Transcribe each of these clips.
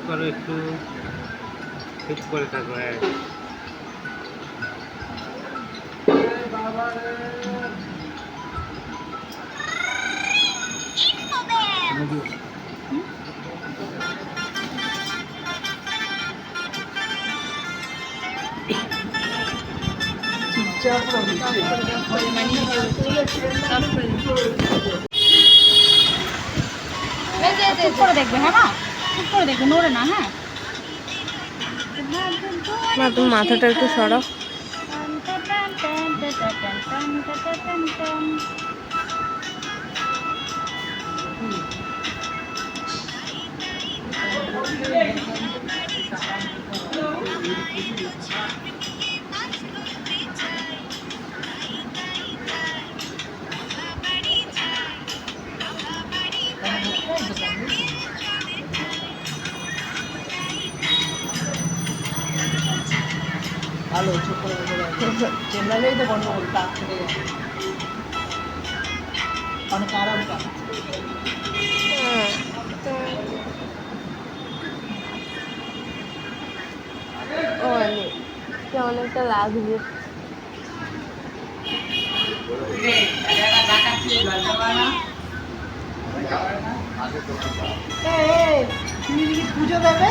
করো একটু ঠিক করে থাকো। চুপ করে দেখবে, হ্যাঁ মা, চুপ করে দেখবে, নড়ে না। হ্যাঁ মা তুমি মাথাটা একটু সরাও। ভালো চুপ করে চেন্নাইলেই তো গন্ডগোল তার থেকে অনেক আরাম পায়। অনেকটা লাগবে। পুজো দেবে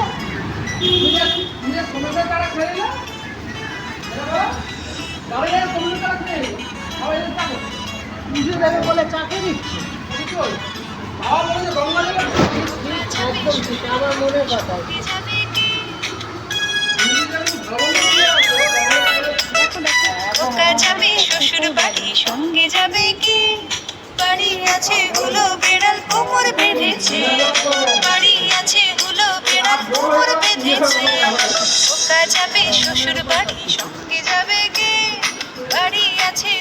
পুজো দেবে বলে চাকে দিচ্ছে। একদম ঠিক, আমার মনের কথা। ওকা যাবে শ্বশুর বাড়ি, সঙ্গে যাবে কি? বাড়ি আছে হুলো বেড়াল কোমর বেঁধেছে, বাড়ি আছে হুলো বেড়াল কোমর বেঁধেছে। ওকা যাবে শ্বশুর বাড়ি, সঙ্গে যাবে কি? বাড়ি আছে